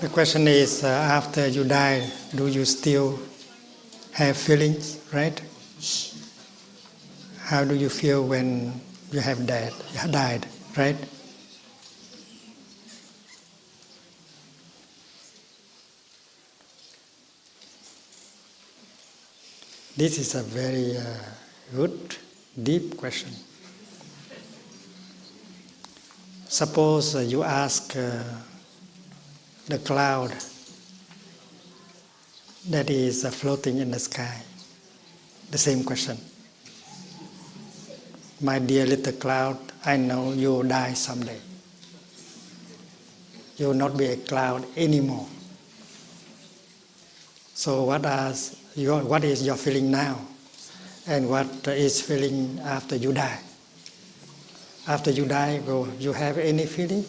The question is, after you die, do you still have feelings, right? How do you feel when you have died, right? This is a very good, deep question. Suppose you ask the cloud that is floating in the sky the same question. My dear little cloud, I know you will die someday. You will not be a cloud anymore. So what is your feeling now? And what is feeling after you die? After you die, will you have any feeling?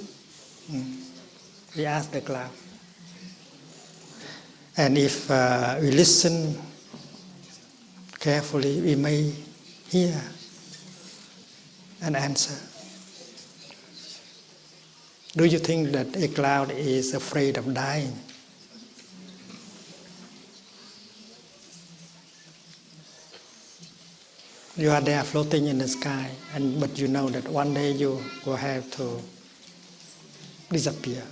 We ask the cloud. And if we listen carefully, we may hear an answer. Do you think that a cloud is afraid of dying? You are there floating in the sky, but you know that one day you will have to disappear.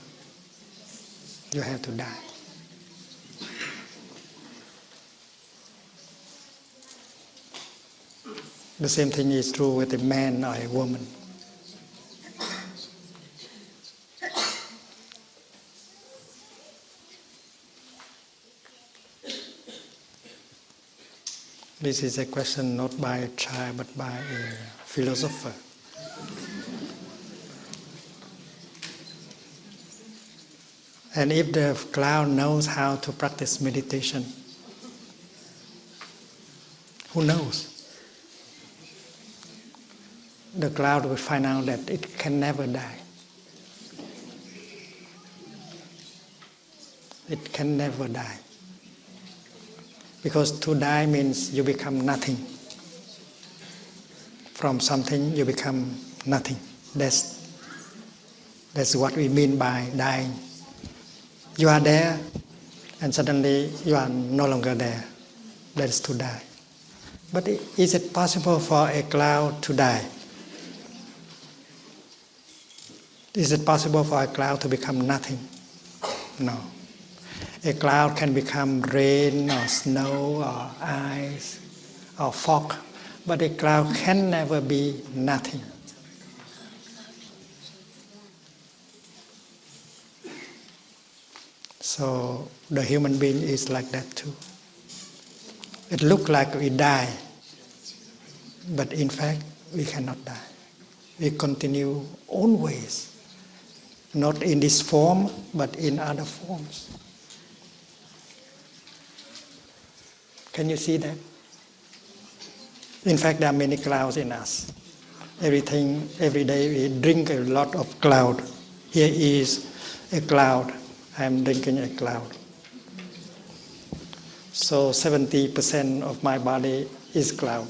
You have to die. The same thing is true with a man or a woman. This is a question not by a child but by a philosopher. And if the cloud knows how to practice meditation, who knows? The cloud will find out that it can never die. It can never die. Because to die means you become nothing. From something you become nothing. That's what we mean by dying. You are there and suddenly you are no longer there. That's to die. But is it possible for a cloud to die? Is it possible for a cloud to become nothing? No. A cloud can become rain or snow or ice or fog, but a cloud can never be nothing. So the human being is like that too. It looks like we die, but in fact we cannot die. We continue always. Not in this form, but in other forms. Can you see that? In fact, there are many clouds in us. Every day we drink a lot of cloud. Here is a cloud. I am drinking a cloud. So 70% of my body is cloud.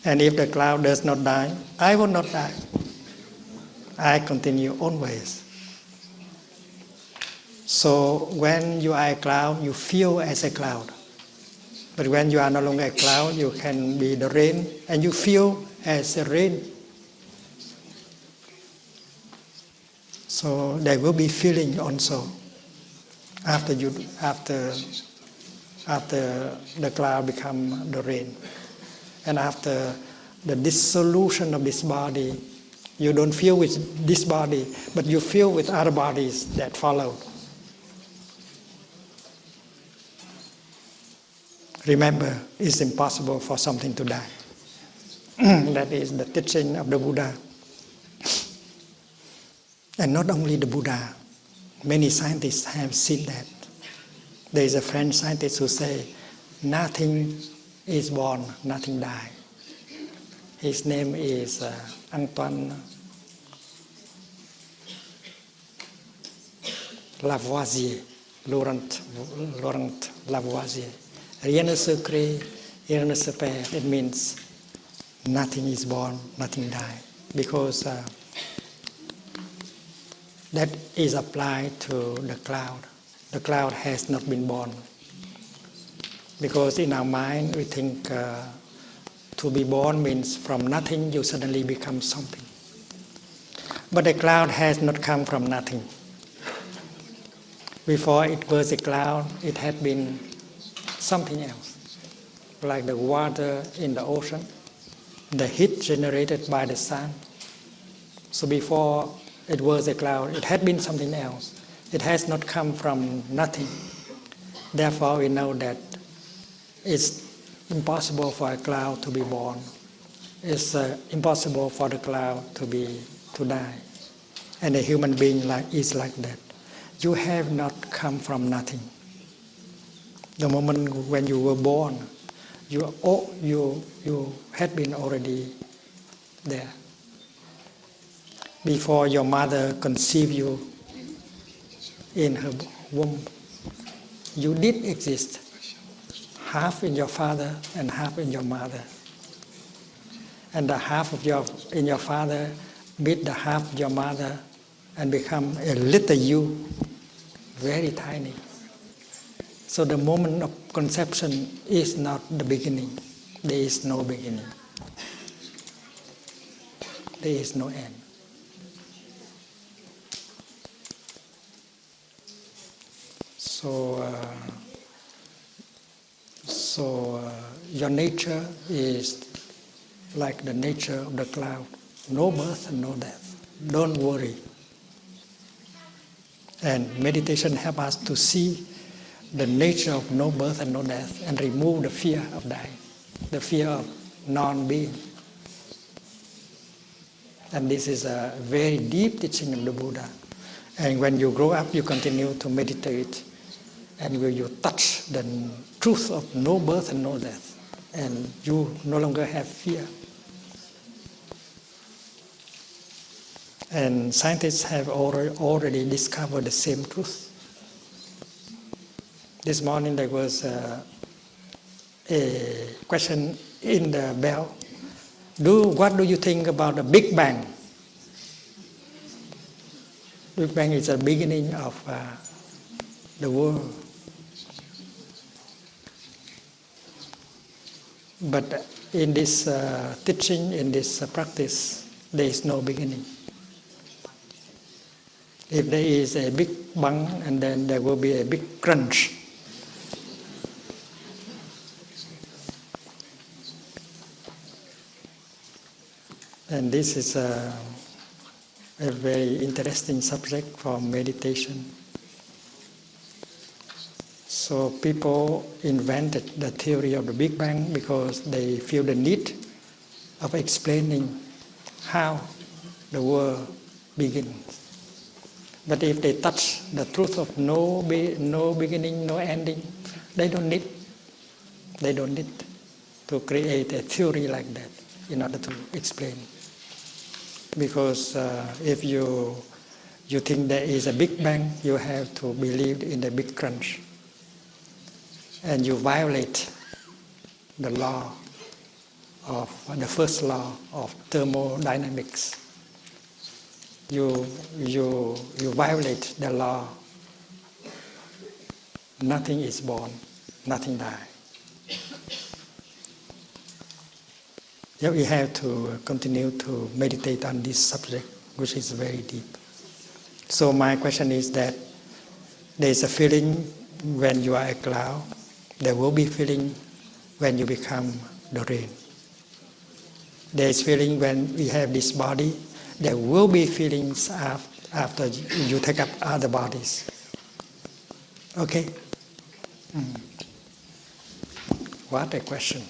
And if the cloud does not die, I will not die. I continue always. So when you are a cloud, you feel as a cloud. But when you are no longer a cloud, you can be the rain, and you feel as a rain. So there will be feeling also after the cloud become the rain. And after the dissolution of this body, you don't feel with this body, but you feel with other bodies that follow. Remember, it's impossible for something to die. That is the teaching of the Buddha. And not only the Buddha, many scientists have seen that. There is a French scientist who say, nothing is born, nothing dies. His name is Antoine Lavoisier, Laurent Lavoisier. Rien ne se crée, rien ne se perd. It means nothing is born, nothing dies. Because that is applied to the cloud. The cloud has not been born. Because in our mind, we think to be born means from nothing you suddenly become something. But the cloud has not come from nothing. Before it was a cloud, it had been something else, like the water in the ocean, the heat generated by the sun. So before it was a cloud, it had been something else. It has not come from nothing. Therefore, we know that it's impossible for a cloud to be born. It's impossible for the cloud to die. And a human being is like that. You have not come from nothing. The moment when you were born, you had been already there. Before your mother conceived you in her womb, you did exist, half in your father and half in your mother. And the half in your father meet the half of your mother and become a little you, very tiny. So the moment of conception is not the beginning. There is no beginning. There is no end. So your nature is like the nature of the cloud. No birth and no death. Don't worry. And meditation helps us to see the nature of no birth and no death and remove the fear of dying, the fear of non-being. And this is a very deep teaching of the Buddha. And when you grow up, you continue to meditate, and when you touch the truth of no birth and no death, and you no longer have fear. And scientists have already discovered the same truth. This morning there was a question in the bell. What do you think about the Big Bang? Big Bang is the beginning of the world. But in this teaching, in this practice, there is no beginning. If there is a big bang, and then there will be a big crunch. And this is a very interesting subject for meditation. So people invented the theory of the Big Bang because they feel the need of explaining how the world begins. But if they touch the truth of no beginning, no ending, they don't need to create a theory like that in order to explain. Because if you think there is a Big Bang, you have to believe in the Big Crunch. And you violate the law of the first law of thermodynamics. You violate the law. Nothing is born, nothing dies. Yeah, we have to continue to meditate on this subject, which is very deep. So my question is that there is a feeling when you are a cloud. There will be feeling when you become the rain. There is feeling when we have this body. There will be feelings after you take up other bodies. Okay? What a question.